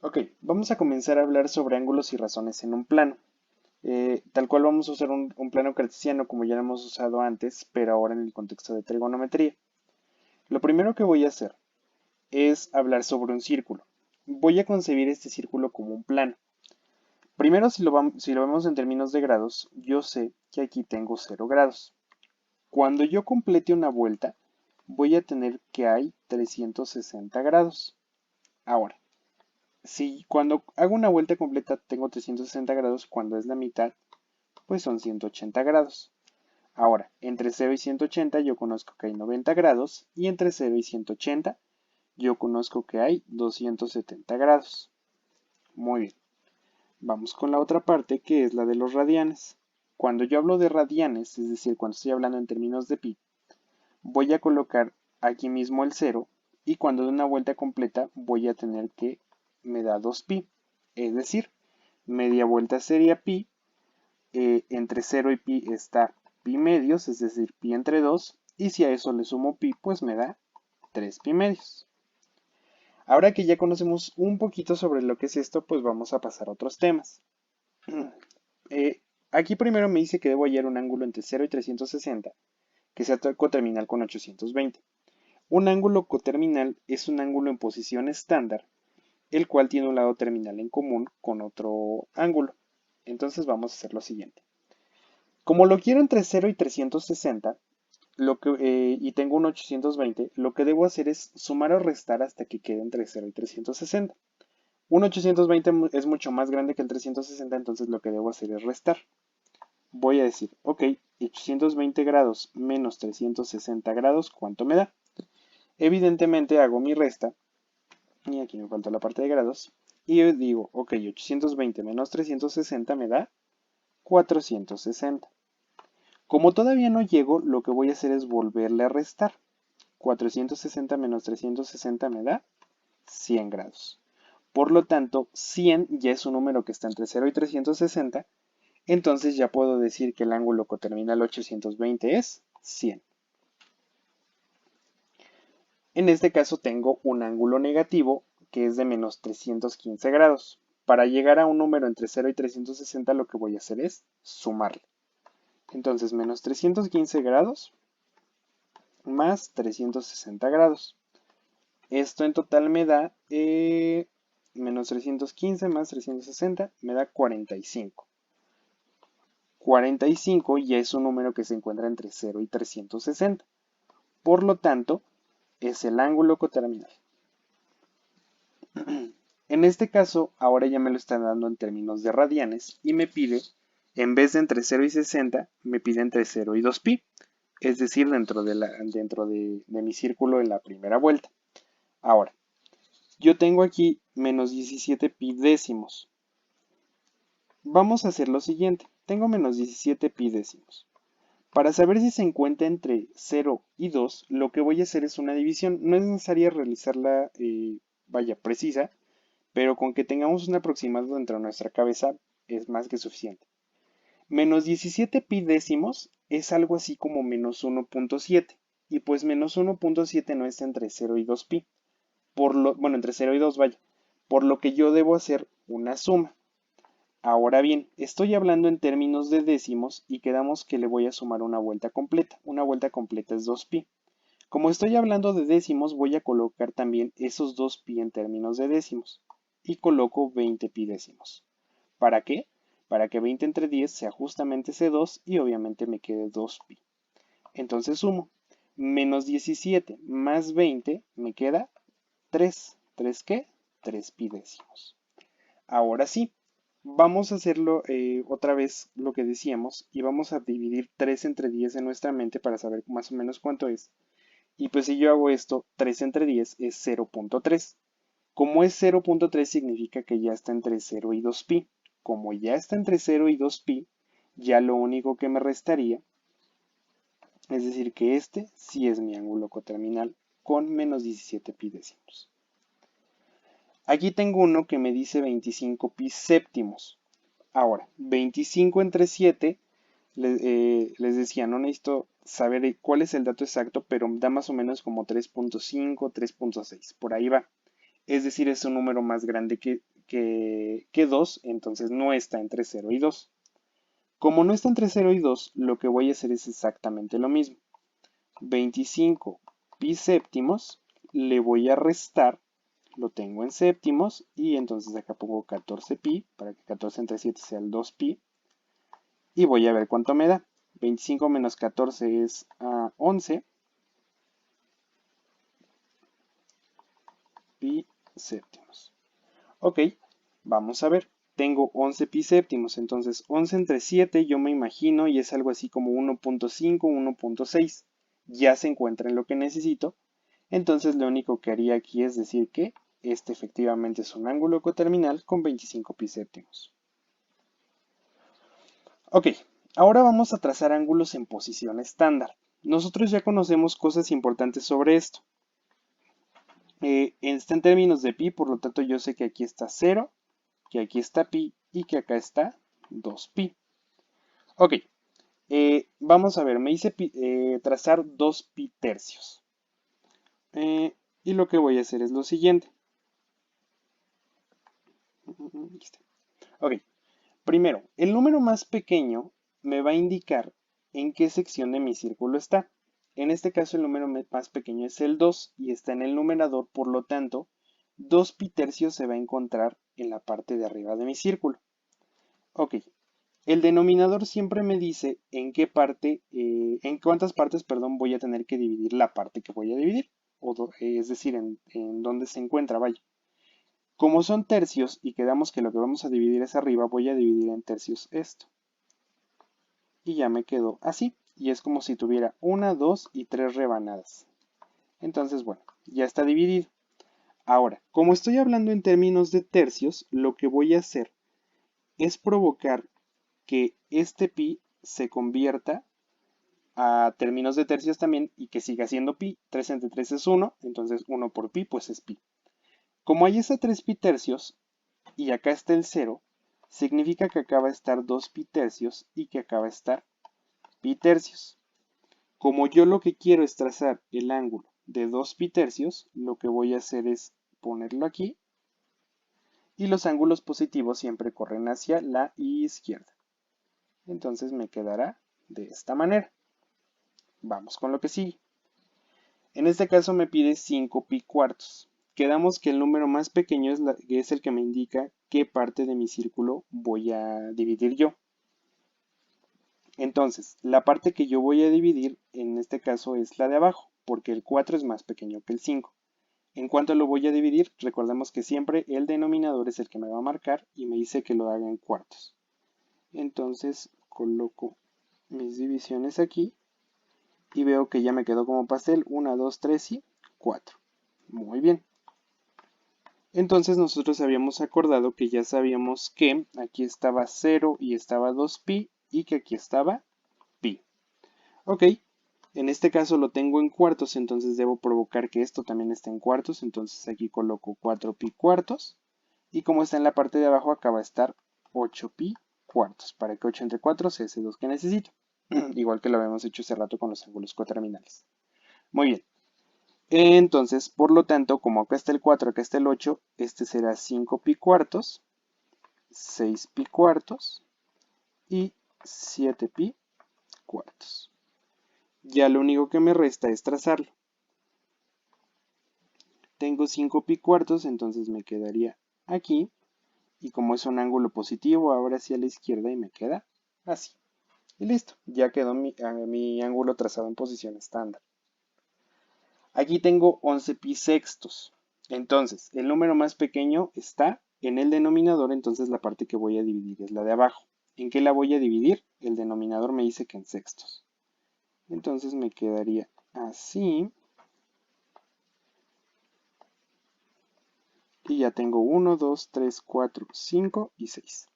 Ok, vamos a comenzar a hablar sobre ángulos y razones en un plano. Tal cual vamos a usar un plano cartesiano como ya lo hemos usado antes, pero ahora en el contexto de trigonometría. Lo primero que voy a hacer es hablar sobre un círculo. Voy a concebir este círculo como un plano. Primero, si lo vemos en términos de grados, yo sé que aquí tengo 0 grados. Cuando yo complete una vuelta, voy a tener que hay 360 grados. Ahora, si cuando hago una vuelta completa tengo 360 grados, cuando es la mitad, pues son 180 grados. Ahora, entre 0 y 180 yo conozco que hay 90 grados y entre 0 y 180 yo conozco que hay 270 grados. Muy bien. Vamos con la otra parte que es la de los radianes. Cuando yo hablo de radianes, es decir, cuando estoy hablando en términos de pi, voy a colocar aquí mismo el 0 y cuando dé una vuelta completa voy a tener que me da 2pi. Es decir, media vuelta sería pi, entre 0 y pi está pi medios, es decir, pi entre 2, y si a eso le sumo pi, pues me da 3 pi medios. Ahora que ya conocemos un poquito sobre lo que es esto, pues vamos a pasar a otros temas. Aquí primero me dice que debo hallar un ángulo entre 0 y 360, que sea coterminal con 820. Un ángulo coterminal es un ángulo en posición estándar, el cual tiene un lado terminal en común con otro ángulo. Entonces vamos a hacer lo siguiente. Como lo quiero entre 0 y 360, y tengo un 820, lo que debo hacer es sumar o restar hasta que quede entre 0 y 360. Un 820 es mucho más grande que el 360, entonces lo que debo hacer es restar. Voy a decir, ok, 820 grados menos 360 grados, ¿cuánto me da? Evidentemente hago mi resta, y aquí me falta la parte de grados, y digo, ok, 820 menos 360 me da 460. Como todavía no llego, lo que voy a hacer es volverle a restar. 460 menos 360 me da 100 grados. Por lo tanto, 100 ya es un número que está entre 0 y 360, entonces ya puedo decir que el ángulo coterminal 820 es 100. En este caso tengo un ángulo negativo que es de menos 315 grados. Para llegar a un número entre 0 y 360 lo que voy a hacer es sumarle. Entonces menos 315 grados más 360 grados. Esto en total me da menos 315 más 360 me da 45. 45 ya es un número que se encuentra entre 0 y 360. Por lo tanto, es el ángulo coterminal. En este caso, ahora ya me lo están dando en términos de radianes y me pide, en vez de entre 0 y 60, me pide entre 0 y 2pi, es decir, dentro de mi círculo en la primera vuelta. Ahora, yo tengo aquí menos 17 pi décimos. Vamos a hacer lo siguiente. Tengo menos 17 pi décimos. Para saber si se encuentra entre 0 y 2, lo que voy a hacer es una división. No es necesaria realizarla, vaya, precisa, pero con que tengamos un aproximado dentro de nuestra cabeza es más que suficiente. Menos 17 pi décimos es algo así como menos 1.7. Y pues menos 1.7 no está entre 0 y 2 pi. Bueno, entre 0 y 2 vaya. Por lo que yo debo hacer una suma. Ahora bien, estoy hablando en términos de décimos y quedamos que le voy a sumar una vuelta completa. Una vuelta completa es 2pi. Como estoy hablando de décimos, voy a colocar también esos 2pi en términos de décimos. Y coloco 20 pi décimos. ¿Para qué? Para que 20 entre 10 sea justamente ese 2 y obviamente me quede 2pi. Entonces sumo. Menos 17 más 20 me queda 3. ¿3 qué? 3 pi décimos. Ahora sí, vamos a hacerlo otra vez lo que decíamos y vamos a dividir 3 entre 10 en nuestra mente para saber más o menos cuánto es. Y pues si yo hago esto, 3 entre 10 es 0.3. Como es 0.3 significa que ya está entre 0 y 2pi. Como ya está entre 0 y 2pi, ya lo único que me restaría es decir que este sí es mi ángulo coterminal con menos 17 pi décimos. Aquí tengo uno que me dice 25 pi séptimos. Ahora, 25 entre 7, les decía, no necesito saber cuál es el dato exacto, pero da más o menos como 3.5, 3.6, por ahí va. Es decir, es un número más grande que que 2, entonces no está entre 0 y 2. Como no está entre 0 y 2, lo que voy a hacer es exactamente lo mismo. 25 pi séptimos, le voy a restar, lo tengo en séptimos, y entonces acá pongo 14 pi, para que 14 entre 7 sea el 2 pi, y voy a ver cuánto me da. 25 menos 14 es 11 pi séptimos. Ok, vamos a ver. Tengo 11 pi séptimos, entonces 11 entre 7 yo me imagino y es algo así como 1.5, 1.6. Ya se encuentra en lo que necesito. Entonces lo único que haría aquí es decir que este efectivamente es un ángulo coterminal con 25 pi séptimos. Ok, ahora vamos a trazar ángulos en posición estándar. Nosotros ya conocemos cosas importantes sobre esto. Está en términos de pi, por lo tanto yo sé que aquí está 0, que aquí está pi y que acá está 2pi. Ok, vamos a ver, me hice trazar 2pi tercios. Y lo que voy a hacer es lo siguiente. Ok, primero, el número más pequeño me va a indicar en qué sección de mi círculo está. En este caso el número más pequeño es el 2 y está en el numerador, por lo tanto, 2pi tercios se va a encontrar en la parte de arriba de mi círculo. Ok, el denominador siempre me dice en qué parte, en cuántas partes, perdón, voy a tener que dividir la parte que voy a dividir, es decir, en dónde se encuentra, vaya. Como son tercios y quedamos que lo que vamos a dividir es arriba, voy a dividir en tercios esto. Y ya me quedó así. Y es como si tuviera 1, 2 y 3 rebanadas. Entonces, bueno, ya está dividido. Ahora, como estoy hablando en términos de tercios, lo que voy a hacer es provocar que este pi se convierta a términos de tercios también y que siga siendo pi. 3 entre 3 es 1, entonces 1 por pi pues es pi. Como ahí está 3 pi tercios y acá está el 0, significa que acá va a estar 2 pi tercios y que acá va a estar pi tercios. Como yo lo que quiero es trazar el ángulo de 2 pi tercios, lo que voy a hacer es ponerlo aquí y los ángulos positivos siempre corren hacia la izquierda. Entonces me quedará de esta manera. Vamos con lo que sigue. En este caso me pide 5 pi cuartos. Quedamos que el número más pequeño es el que me indica qué parte de mi círculo voy a dividir yo. Entonces, la parte que yo voy a dividir en este caso es la de abajo, porque el 4 es más pequeño que el 5. En cuanto lo voy a dividir, recordemos que siempre el denominador es el que me va a marcar y me dice que lo haga en cuartos. Entonces coloco mis divisiones aquí y veo que ya me quedó como pastel 1, 2, 3 y 4. Muy bien. Entonces nosotros habíamos acordado que ya sabíamos que aquí estaba 0 y estaba 2pi y que aquí estaba pi. Ok, en este caso lo tengo en cuartos, entonces debo provocar que esto también esté en cuartos, entonces aquí coloco 4pi cuartos y como está en la parte de abajo acá va a estar 8pi cuartos, para que 8 entre 4 sea ese 2 que necesito, igual que lo habíamos hecho hace rato con los ángulos coterminales. Muy bien, entonces por lo tanto como acá está el 4, acá está el 8, este será 5pi cuartos, 6pi cuartos y 7pi cuartos. Ya lo único que me resta es trazarlo. Tengo 5 pi cuartos, entonces me quedaría aquí. Y como es un ángulo positivo, ahora hacia la izquierda y me queda así. Y listo, ya quedó mi ángulo trazado en posición estándar. Aquí tengo 11 pi sextos. Entonces, el número más pequeño está en el denominador, entonces la parte que voy a dividir es la de abajo. ¿En qué la voy a dividir? El denominador me dice que en sextos. Entonces me quedaría así. Y ya tengo 1, 2, 3, 4, 5 y 6.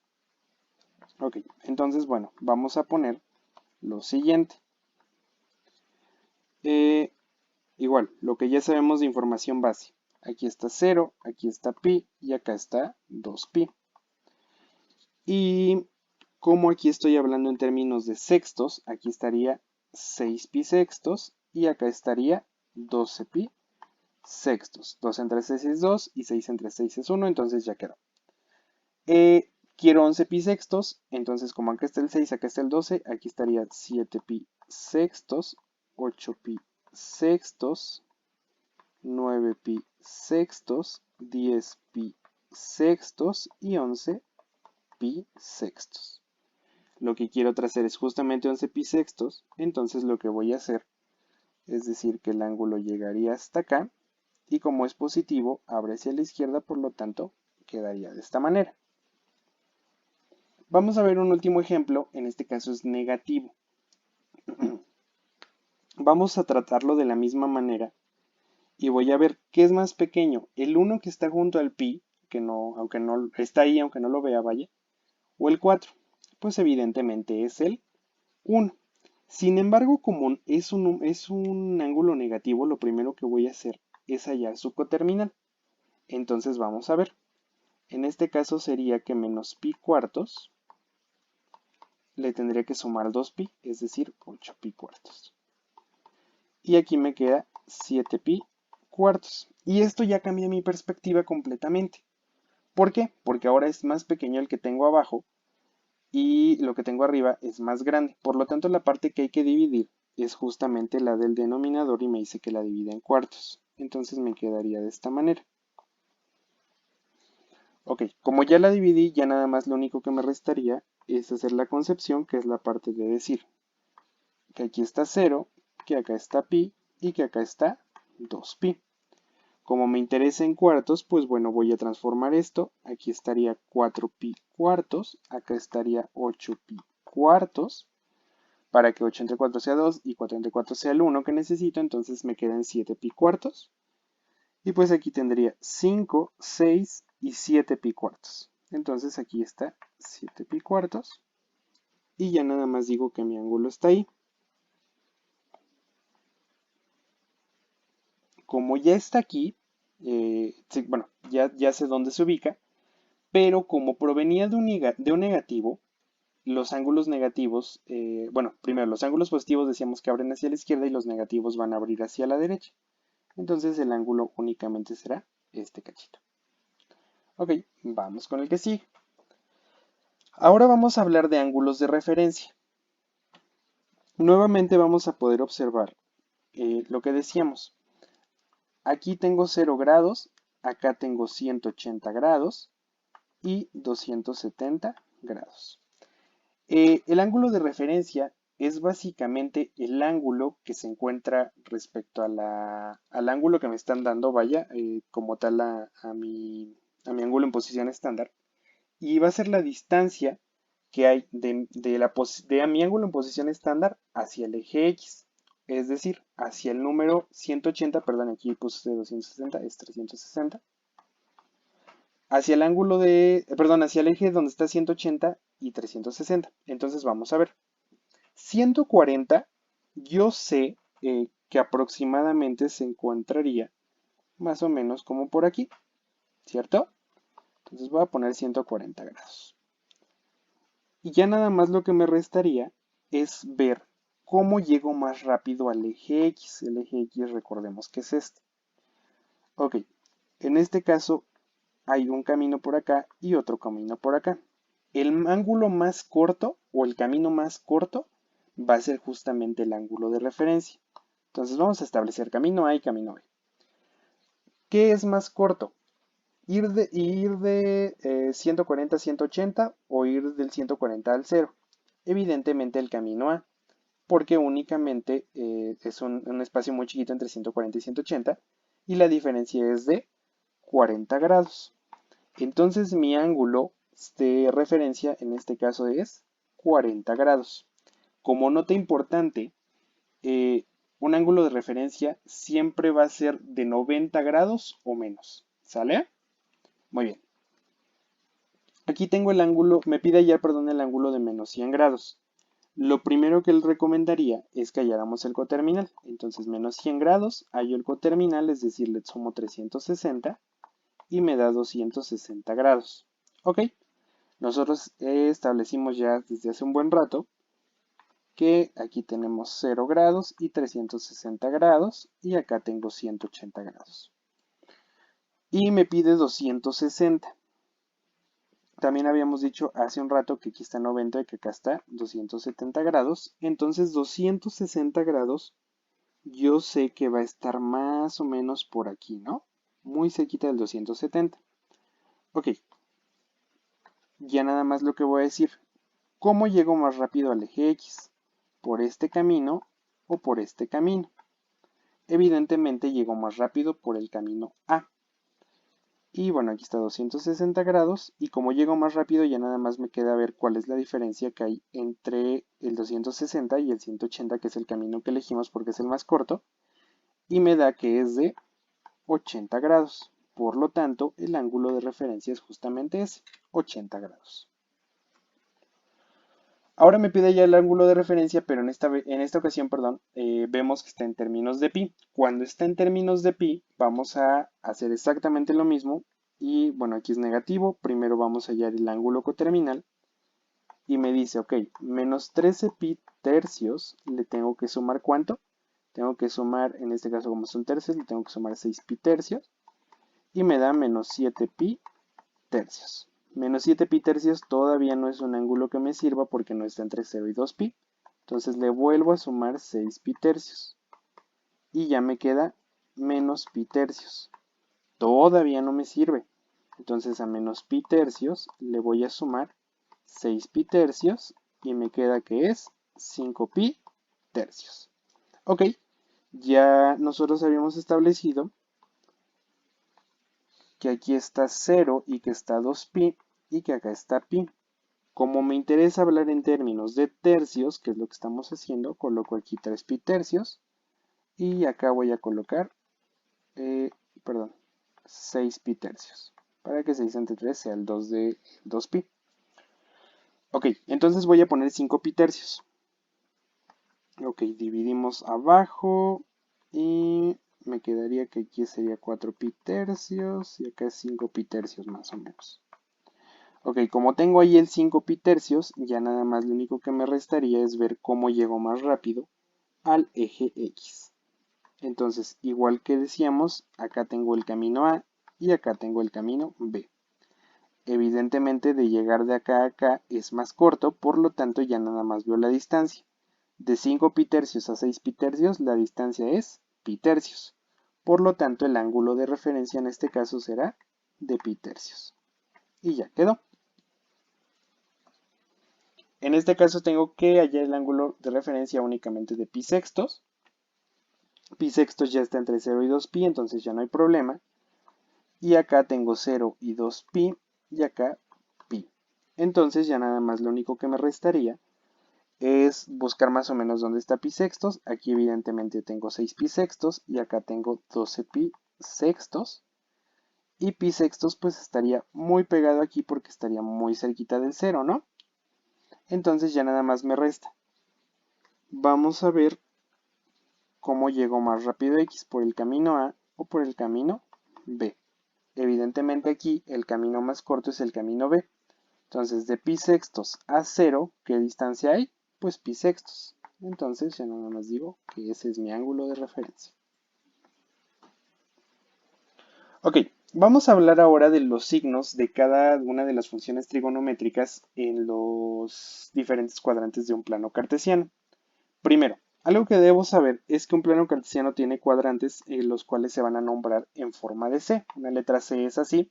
Ok, entonces bueno, vamos a poner lo siguiente. Igual, lo que ya sabemos de información base. Aquí está 0, aquí está pi y acá está 2pi. Y como aquí estoy hablando en términos de sextos, aquí estaría 6pi sextos y acá estaría 12pi sextos. 2 entre 6 es 2 y 6 entre 6 es 1, entonces ya quedó. Quiero 11 pi sextos, entonces como acá está el 6, acá está el 12, aquí estaría 7 pi sextos, 8 pi sextos, 9 pi sextos, 10 pi sextos y 11 pi sextos. Lo que quiero tracer es justamente 11 pi sextos, entonces lo que voy a hacer es decir que el ángulo llegaría hasta acá y como es positivo, abre hacia la izquierda, por lo tanto, quedaría de esta manera. Vamos a ver un último ejemplo, en este caso es negativo. Vamos a tratarlo de la misma manera y voy a ver qué es más pequeño, el 1 que está junto al pi, que no, aunque no está ahí, aunque no lo vea, vaya, o el 4. Pues evidentemente es el 1. Sin embargo, como es un ángulo negativo, lo primero que voy a hacer es hallar su coterminal. Entonces vamos a ver. En este caso sería que menos pi cuartos le tendría que sumar 2pi, es decir, 8 pi cuartos. Y aquí me queda 7 pi cuartos. Y esto ya cambia mi perspectiva completamente. ¿Por qué? Porque ahora es más pequeño el que tengo abajo y lo que tengo arriba es más grande. Por lo tanto, la parte que hay que dividir es justamente la del denominador y me dice que la divide en cuartos. Entonces me quedaría de esta manera. Ok, como ya la dividí, ya nada más lo único que me restaría es hacer la concepción, que es la parte de decir que aquí está 0, que acá está pi y que acá está 2pi. Como me interesa en cuartos, pues bueno, voy a transformar esto. Aquí estaría 4pi cuartos, acá estaría 8pi cuartos, para que 8 entre 4 sea 2 y 4 entre 4 sea el 1 que necesito, entonces me quedan 7pi cuartos. Y pues aquí tendría 5, 6 y 7 pi cuartos. Entonces aquí está 7 pi cuartos. Y ya nada más digo que mi ángulo está ahí. Como ya está aquí, sí, bueno, ya sé dónde se ubica, pero como provenía de un negativo, los ángulos negativos, bueno, primero los ángulos positivos decíamos que abren hacia la izquierda y los negativos van a abrir hacia la derecha. Entonces el ángulo únicamente será este cachito. Ok, vamos con el que sigue. Ahora vamos a hablar de ángulos de referencia. Nuevamente vamos a poder observar lo que decíamos. Aquí tengo 0 grados, acá tengo 180 grados y 270 grados. El ángulo de referencia es básicamente el ángulo que se encuentra respecto al ángulo que me están dando, vaya, como tal a mi ángulo en posición estándar. Y va a ser la distancia que hay de mi ángulo en posición estándar hacia el eje X. Es decir, hacia el número 180, perdón, aquí puse 260, es 360. Hacia el ángulo perdón, hacia el eje donde está 180 y 360. Entonces vamos a ver. 140, yo sé que aproximadamente se encontraría más o menos como por aquí, ¿cierto? Entonces voy a poner 140 grados. Y ya nada más lo que me restaría es ver cómo llego más rápido al eje X. El eje X recordemos que es este. Ok, en este caso hay un camino por acá y otro camino por acá. El ángulo más corto o el camino más corto va a ser justamente el ángulo de referencia. Entonces vamos a establecer camino A y camino B. ¿Qué es más corto? Ir de 140 a 180 o ir del 140 al 0. Evidentemente el camino A, porque únicamente es un espacio muy chiquito entre 140 y 180 y la diferencia es de 40 grados. Entonces mi ángulo de referencia en este caso es 40 grados. Como nota importante, un ángulo de referencia siempre va a ser de 90 grados o menos. ¿Sale? Muy bien. Aquí tengo el ángulo, me pide hallar, perdón, el ángulo de menos 100 grados. Lo primero que le recomendaría es que halláramos el coterminal. Entonces, menos 100 grados, hallo el coterminal, es decir, le sumo 360 y me da 260 grados. Ok, nosotros establecimos ya desde hace un buen rato que aquí tenemos 0 grados y 360 grados y acá tengo 180 grados. Y me pide 260. también habíamos dicho hace un rato que aquí está 90 y que acá está 270 grados. Entonces 260 grados yo sé que va a estar más o menos por aquí, ¿no? Muy cerquita del 270. Ok, ya nada más lo que voy a decir. ¿Cómo llego más rápido al eje X? ¿Por este camino o por este camino? Evidentemente llego más rápido por el camino A. Y bueno, aquí está 260 grados y como llego más rápido ya nada más me queda ver cuál es la diferencia que hay entre el 260 y el 180, que es el camino que elegimos porque es el más corto, y me da que es de 80 grados. Por lo tanto, el ángulo de referencia es justamente ese, 80 grados. Ahora me pide ya el ángulo de referencia, pero en esta ocasión, perdón, vemos que está en términos de pi. Cuando está en términos de pi, vamos a hacer exactamente lo mismo. Y bueno, aquí es negativo. Primero vamos a hallar el ángulo coterminal. Y me dice, ok, menos 13 pi tercios, le tengo que sumar ¿cuánto? Tengo que sumar, en este caso como son tercios, le tengo que sumar 6 pi tercios. Y me da menos 7 pi tercios. Menos 7 pi tercios todavía no es un ángulo que me sirva porque no está entre 0 y 2 pi. Entonces le vuelvo a sumar 6 pi tercios. Y ya me queda menos pi tercios. Todavía no me sirve. Entonces a menos pi tercios le voy a sumar 6 pi tercios y me queda que es 5 pi tercios. Ok, ya nosotros habíamos establecido que aquí está 0 y que está 2pi y que acá está pi. Como me interesa hablar en términos de tercios, que es lo que estamos haciendo, coloco aquí 3 pi tercios y acá voy a colocar, perdón, 6 pi tercios, para que 6 entre 3 sea el 2 de 2 pi. Ok, entonces voy a poner 5 pi tercios. Ok, dividimos abajo y me quedaría que aquí sería 4 pi tercios y acá es 5 pi tercios más o menos. Ok, como tengo ahí el 5 pi tercios, ya nada más lo único que me restaría es ver cómo llego más rápido al eje X. Entonces, igual que decíamos, acá tengo el camino A y acá tengo el camino B. Evidentemente de llegar de acá a acá es más corto, por lo tanto ya nada más veo la distancia. De 5 pi tercios a 6 pi tercios la distancia es pi tercios. Por lo tanto el ángulo de referencia en este caso será de pi tercios. Y ya quedó. En este caso tengo que hallar el ángulo de referencia únicamente de pi sextos. Pi sextos ya está entre 0 y 2 pi, entonces ya no hay problema. Y acá tengo 0 y 2 pi y acá pi. Entonces ya nada más lo único que me restaría es buscar más o menos dónde está pi sextos. Aquí evidentemente tengo 6 pi sextos y acá tengo 12 pi sextos. Y pi sextos pues estaría muy pegado aquí porque estaría muy cerquita del 0, ¿no? Entonces ya nada más me resta. Vamos a ver cómo llego más rápido X, por el camino A o por el camino B. Evidentemente aquí el camino más corto es el camino B. Entonces de pi sextos a 0, ¿qué distancia hay? Pues pi sextos. Entonces ya nada más digo que ese es mi ángulo de referencia. Ok, vamos a hablar ahora de los signos de cada una de las funciones trigonométricas en los diferentes cuadrantes de un plano cartesiano. Primero, algo que debo saber es que un plano cartesiano tiene cuadrantes los cuales se van a nombrar en forma de C. Una letra C es así,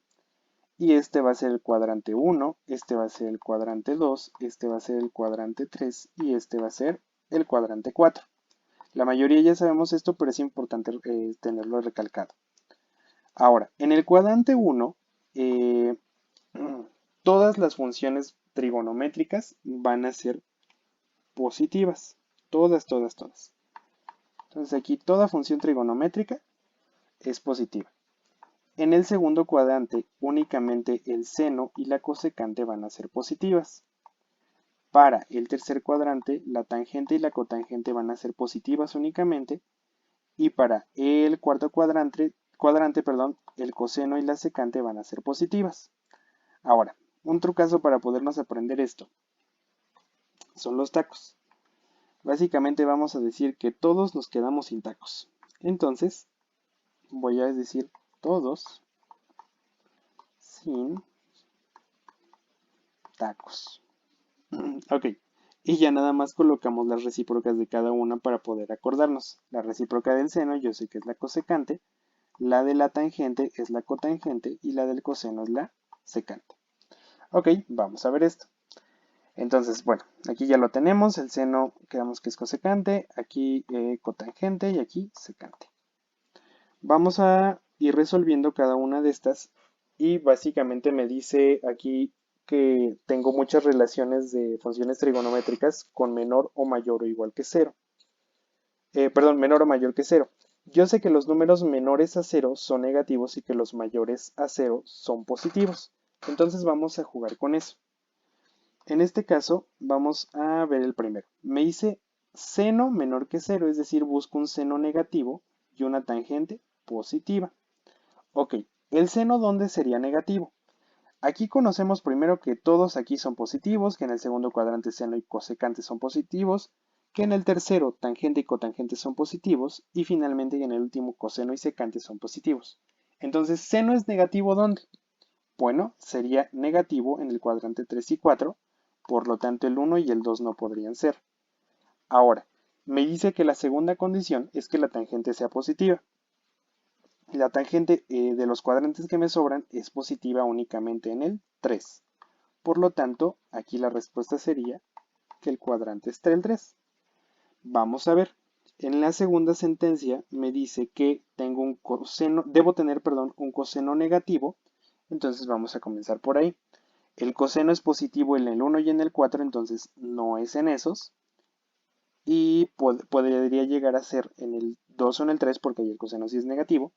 y este va a ser el cuadrante 1, este va a ser el cuadrante 2, este va a ser el cuadrante 3 y este va a ser el cuadrante 4. La mayoría ya sabemos esto, pero es importante tenerlo recalcado. Ahora, en el cuadrante 1, eh, todas las funciones trigonométricas van a ser positivas. Todas, todas, todas. Entonces aquí toda función trigonométrica es positiva. En el segundo cuadrante únicamente el seno y la cosecante van a ser positivas. Para el tercer cuadrante la tangente y la cotangente van a ser positivas únicamente. Y para el cuarto cuadrante, el coseno y la secante van a ser positivas. Ahora, un trucazo para podernos aprender esto son los tacos. Básicamente vamos a decir que todos nos quedamos sin tacos. Entonces, voy a decir todos sin tacos. Ok, y ya nada más colocamos las recíprocas de cada una para poder acordarnos. La recíproca del seno yo sé que es la cosecante, la de la tangente es la cotangente y la del coseno es la secante. Ok, vamos a ver esto. Entonces, bueno, aquí ya lo tenemos, el seno quedamos que es cosecante, aquí cotangente y aquí secante. Vamos a ir resolviendo cada una de estas y básicamente me dice aquí que tengo muchas relaciones de funciones trigonométricas con menor o mayor o igual que cero. Perdón, menor o mayor que cero. Yo sé que los números menores a cero son negativos y que los mayores a cero son positivos. Entonces vamos a jugar con eso. En este caso, vamos a ver el primero. Me dice seno menor que cero, es decir, busco un seno negativo y una tangente positiva. Ok, ¿el seno dónde sería negativo? Aquí conocemos primero que todos aquí son positivos, que en el segundo cuadrante seno y cosecante son positivos, que en el tercero tangente y cotangente son positivos, y finalmente en el último coseno y secante son positivos. Entonces, ¿seno es negativo dónde? Bueno, sería negativo en el cuadrante 3 y 4, por lo tanto el 1 y el 2 no podrían ser. Ahora, me dice que la segunda condición es que la tangente sea positiva. La tangente de los cuadrantes que me sobran es positiva únicamente en el 3. Por lo tanto, aquí la respuesta sería que el cuadrante está el 3. Vamos a ver. En la segunda sentencia me dice que tengo un coseno, debo tener, perdón, un coseno negativo. Entonces vamos a comenzar por ahí. El coseno es positivo en el 1 y en el 4, entonces no es en esos. Y podría llegar a ser en el 2 o en el 3 porque ahí el coseno sí es negativo.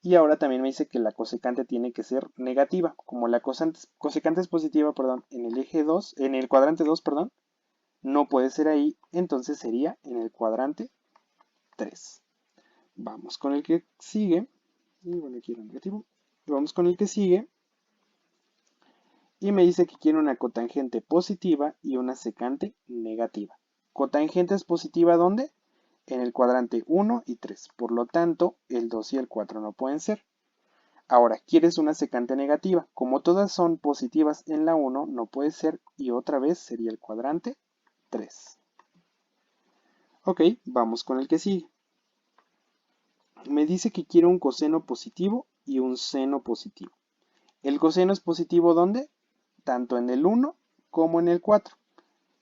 Y ahora también me dice que la cosecante tiene que ser negativa. Como la cosecante es positiva, perdón, en el eje 2, en el cuadrante 2, perdón, no puede ser ahí, entonces sería en el cuadrante 3. Vamos con el que sigue. Y bueno, aquí era negativo. Vamos con el que sigue. Y me dice que quiere una cotangente positiva y una secante negativa. Cotangente es positiva ¿dónde? En el cuadrante 1 y 3. Por lo tanto, el 2 y el 4 no pueden ser. Ahora, quieres una secante negativa. Como todas son positivas en la 1, no puede ser. Y otra vez sería el cuadrante 3. Ok, vamos con el que sigue. Me dice que quiere un coseno positivo y un seno positivo. ¿El coseno es positivo dónde? Tanto en el 1 como en el 4.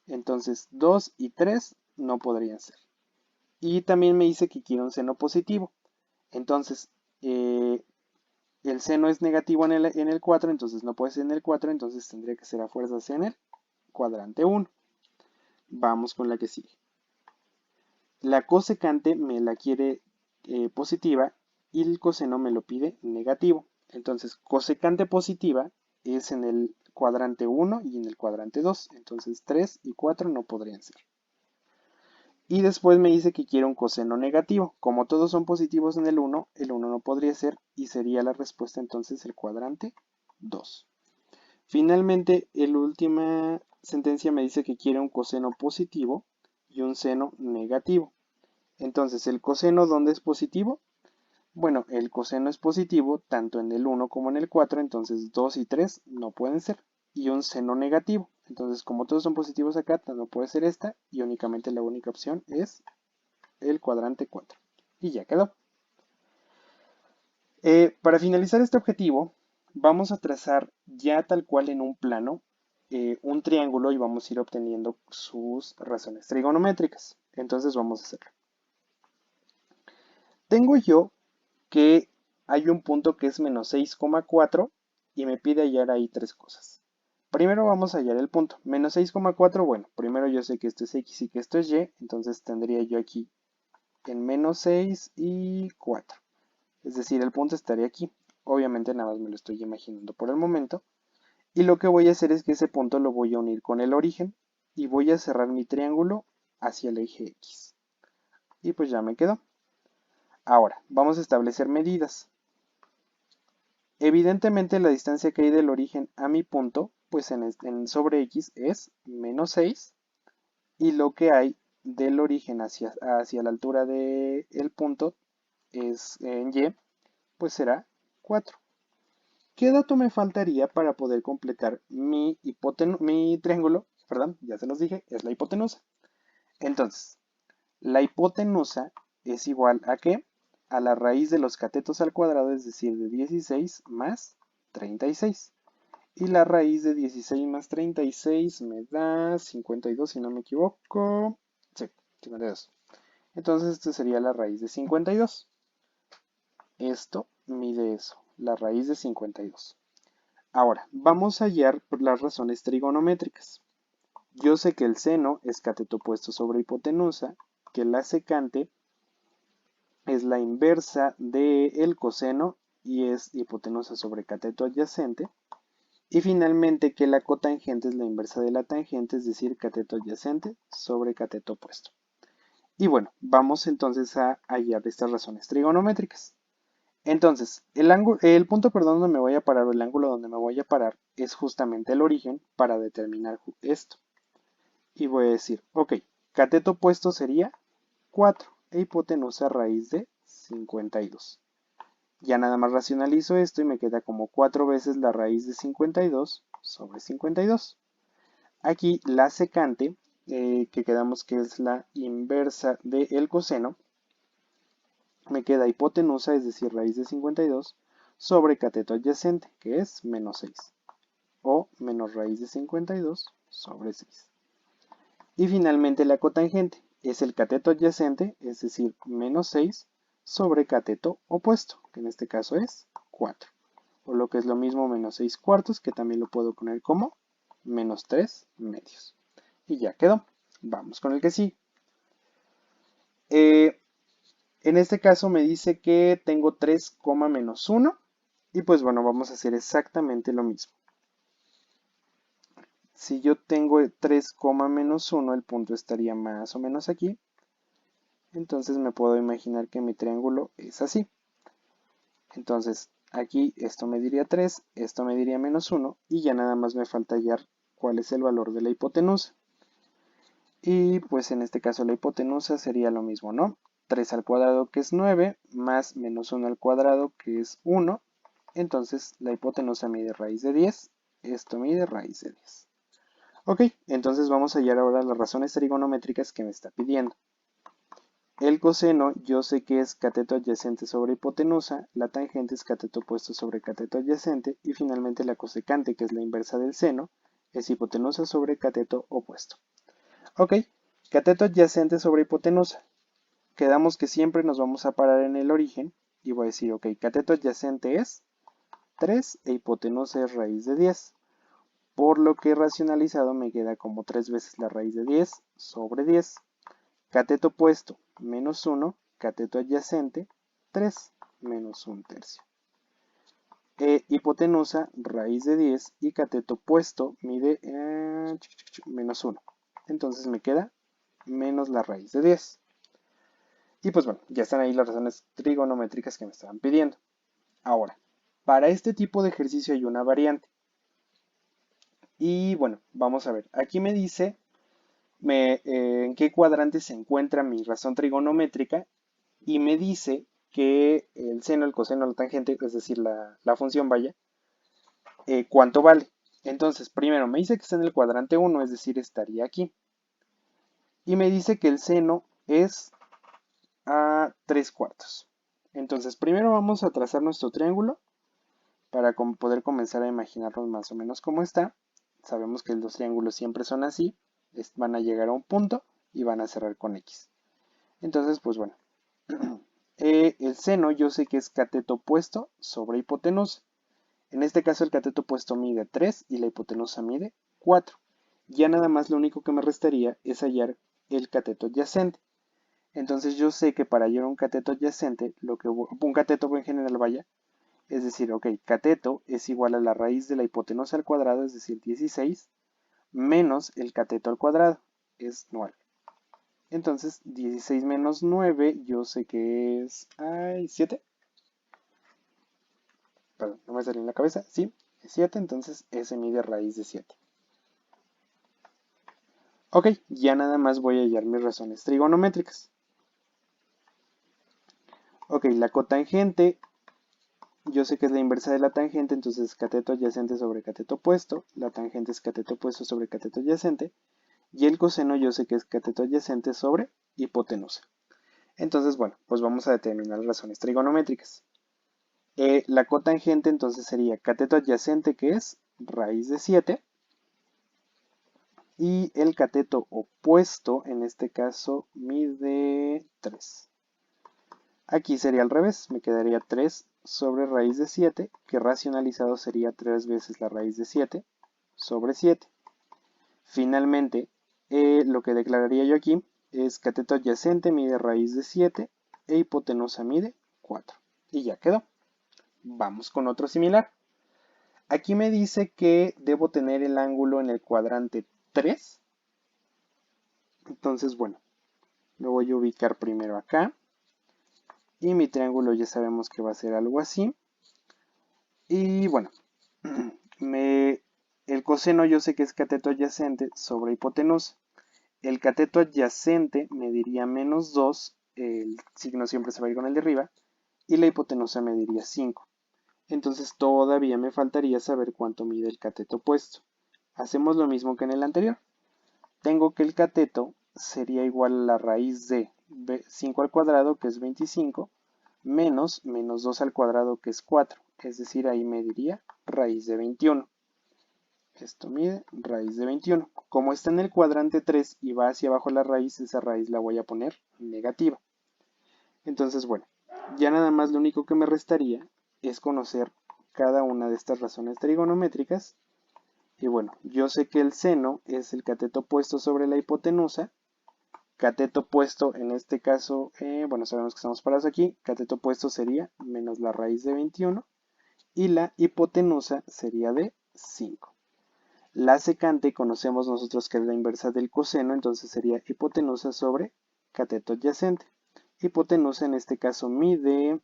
Entonces 2 y 3 no podrían ser. Y también me dice que quiere un seno positivo. Entonces el seno es negativo en el 4, entonces no puede ser en el 4, entonces tendría que ser a fuerzas en el cuadrante 1. Vamos con la que sigue. La cosecante me la quiere positiva y el coseno me lo pide negativo. Entonces cosecante positiva es en el cuadrante 1 y en el cuadrante 2. Entonces 3 y 4 no podrían ser. Y después me dice que quiere un coseno negativo. Como todos son positivos en el 1 no podría ser y sería la respuesta entonces el cuadrante 2. Finalmente, la última sentencia me dice que quiere un coseno positivo y un seno negativo. Entonces, ¿el coseno dónde es positivo? Bueno, el coseno es positivo tanto en el 1 como en el 4, entonces 2 y 3 no pueden ser. Y un seno negativo. Entonces, como todos son positivos acá, no puede ser esta y únicamente la única opción es el cuadrante 4. Y ya quedó. Para finalizar este objetivo, vamos a trazar ya tal cual en un plano un triángulo y vamos a ir obteniendo sus razones trigonométricas. Entonces vamos a hacerlo. Tengo yo que hay un punto que es menos 6,4 y me pide hallar ahí tres cosas. Primero vamos a hallar el punto. Menos 6,4, bueno, primero yo sé que esto es x y que esto es y, entonces tendría yo aquí en menos 6 y 4. Es decir, el punto estaría aquí. Obviamente nada más me lo estoy imaginando por el momento. Y lo que voy a hacer es que ese punto lo voy a unir con el origen y voy a cerrar mi triángulo hacia el eje X. Y pues ya me quedó. Ahora, vamos a establecer medidas. Evidentemente la distancia que hay del origen a mi punto, pues sobre X es menos 6. Y lo que hay del origen hacia la altura del punto es en Y, pues será 4. ¿Qué dato me faltaría para poder completar mi triángulo? Perdón, ya se los dije, es la hipotenusa. Entonces, la hipotenusa es igual a ¿qué? A la raíz de los catetos al cuadrado, es decir, de 16 más 36. Y la raíz de 16 más 36 me da 52, si no me equivoco. Sí, 52. Entonces, esto sería la raíz de 52. Esto mide eso, la raíz de 52. Ahora, vamos a hallar las razones trigonométricas. Yo sé que el seno es cateto opuesto sobre hipotenusa, que la secante es la inversa del coseno y es hipotenusa sobre cateto adyacente. Y finalmente que la cotangente es la inversa de la tangente, es decir, cateto adyacente sobre cateto opuesto. Y bueno, vamos entonces a hallar estas razones trigonométricas. Entonces, el punto donde me voy a parar, o el ángulo donde me voy a parar, es justamente el origen para determinar esto. Y voy a decir, ok, cateto opuesto sería 4 e hipotenusa raíz de 52. Ya nada más racionalizo esto y me queda como 4 veces la raíz de 52 sobre 52. Aquí la secante, que quedamos que es la inversa del coseno, me queda hipotenusa, es decir, raíz de 52, sobre cateto adyacente, que es menos 6, o menos raíz de 52 sobre 6. Y finalmente la cotangente es el cateto adyacente, es decir, menos 6 sobre cateto opuesto, que en este caso es 4. O lo que es lo mismo, menos 6 cuartos, que también lo puedo poner como menos 3 medios. Y ya quedó. Vamos con el que sí. En este caso me dice que tengo 3, menos 1. Y pues bueno, vamos a hacer exactamente lo mismo. Si yo tengo 3, menos 1, el punto estaría más o menos aquí. Entonces me puedo imaginar que mi triángulo es así. Entonces aquí esto me diría 3, esto me diría menos 1 y ya nada más me falta hallar cuál es el valor de la hipotenusa. Y pues en este caso la hipotenusa sería lo mismo, ¿no? 3 al cuadrado que es 9 más menos 1 al cuadrado que es 1. Entonces la hipotenusa mide raíz de 10, esto mide raíz de 10. Ok, entonces vamos a hallar ahora las razones trigonométricas que me está pidiendo. El coseno yo sé que es cateto adyacente sobre hipotenusa, la tangente es cateto opuesto sobre cateto adyacente y finalmente la cosecante, que es la inversa del seno, es hipotenusa sobre cateto opuesto. Ok, cateto adyacente sobre hipotenusa. Quedamos que siempre nos vamos a parar en el origen y voy a decir, ok, cateto adyacente es 3 e hipotenusa es raíz de 10. Por lo que racionalizado me queda como 3 veces la raíz de 10 sobre 10. Cateto opuesto, menos 1, cateto adyacente, 3, menos 1 tercio. Hipotenusa, raíz de 10 y cateto opuesto mide menos 1. Entonces me queda menos la raíz de 10. Y pues bueno, ya están ahí las razones trigonométricas que me estaban pidiendo. Ahora, para este tipo de ejercicio hay una variante. Y bueno, vamos a ver. Aquí me dice en qué cuadrante se encuentra mi razón trigonométrica y me dice que el seno, el coseno, la tangente, es decir, la función vaya, cuánto vale. Entonces, primero me dice que está en el cuadrante 1, es decir, estaría aquí. Y me dice que el seno es a 3 cuartos. Entonces, primero vamos a trazar nuestro triángulo para poder comenzar a imaginarnos más o menos cómo está. Sabemos que los triángulos siempre son así, van a llegar a un punto y van a cerrar con X. Entonces, pues bueno, el seno yo sé que es cateto opuesto sobre hipotenusa. En este caso el cateto opuesto mide 3 y la hipotenusa mide 4. Ya nada más lo único que me restaría es hallar el cateto adyacente. Entonces yo sé que para hallar un cateto adyacente, un cateto en general vaya, es decir, ok, cateto es igual a la raíz de la hipotenusa al cuadrado, es decir, 16, menos el cateto al cuadrado, es 9. Entonces, 16 menos 9, yo sé que es 7. Perdón, no me salió en la cabeza. Sí, es 7, entonces S mide raíz de 7. Ok, ya nada más voy a hallar mis razones trigonométricas. Ok, la cotangente yo sé que es la inversa de la tangente, entonces cateto adyacente sobre cateto opuesto, la tangente es cateto opuesto sobre cateto adyacente, y el coseno yo sé que es cateto adyacente sobre hipotenusa. Entonces, bueno, pues vamos a determinar las razones trigonométricas. La cotangente entonces sería cateto adyacente, que es raíz de 7, y el cateto opuesto, en este caso, mide 3. Aquí sería al revés, me quedaría 3 sobre raíz de 7, que racionalizado sería 3 veces la raíz de 7 sobre 7. Finalmente, lo que declararía yo aquí es cateto adyacente mide raíz de 7 e hipotenusa mide 4. Y ya quedó. Vamos con otro similar. Aquí me dice que debo tener el ángulo en el cuadrante 3. Entonces, bueno, me voy a ubicar primero acá. Y mi triángulo ya sabemos que va a ser algo así. Y bueno, el coseno yo sé que es cateto adyacente sobre hipotenusa. El cateto adyacente me diría menos 2, el signo siempre se va a ir con el de arriba, y la hipotenusa me diría 5. Entonces todavía me faltaría saber cuánto mide el cateto opuesto. Hacemos lo mismo que en el anterior. Tengo que el cateto sería igual a la raíz de 5 al cuadrado, que es 25, menos menos 2 al cuadrado, que es 4. Es decir, ahí me diría raíz de 21. Esto mide raíz de 21. Como está en el cuadrante 3 y va hacia abajo la raíz, esa raíz la voy a poner negativa. Entonces, bueno, ya nada más lo único que me restaría es conocer cada una de estas razones trigonométricas. Y bueno, yo sé que el seno es el cateto opuesto sobre la hipotenusa. Cateto opuesto, en este caso, bueno, sabemos que estamos parados aquí. Cateto opuesto sería menos la raíz de 21. Y la hipotenusa sería de 5. La secante conocemos nosotros que es la inversa del coseno, entonces sería hipotenusa sobre cateto adyacente. Hipotenusa en este caso mide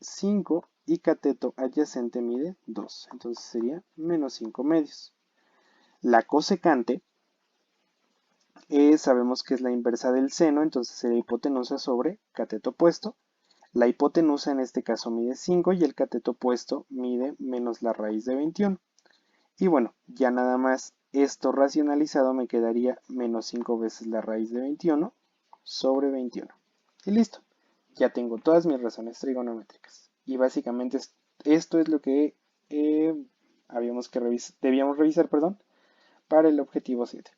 5 y cateto adyacente mide 2, entonces sería menos 5 medios. La cosecante sabemos que es la inversa del seno, entonces sería hipotenusa sobre cateto opuesto. La hipotenusa en este caso mide 5 y el cateto opuesto mide menos la raíz de 21. Y bueno, ya nada más esto racionalizado me quedaría menos 5 veces la raíz de 21 sobre 21. Y listo, ya tengo todas mis razones trigonométricas. Y básicamente esto es lo que debíamos revisar, perdón, para el objetivo 7.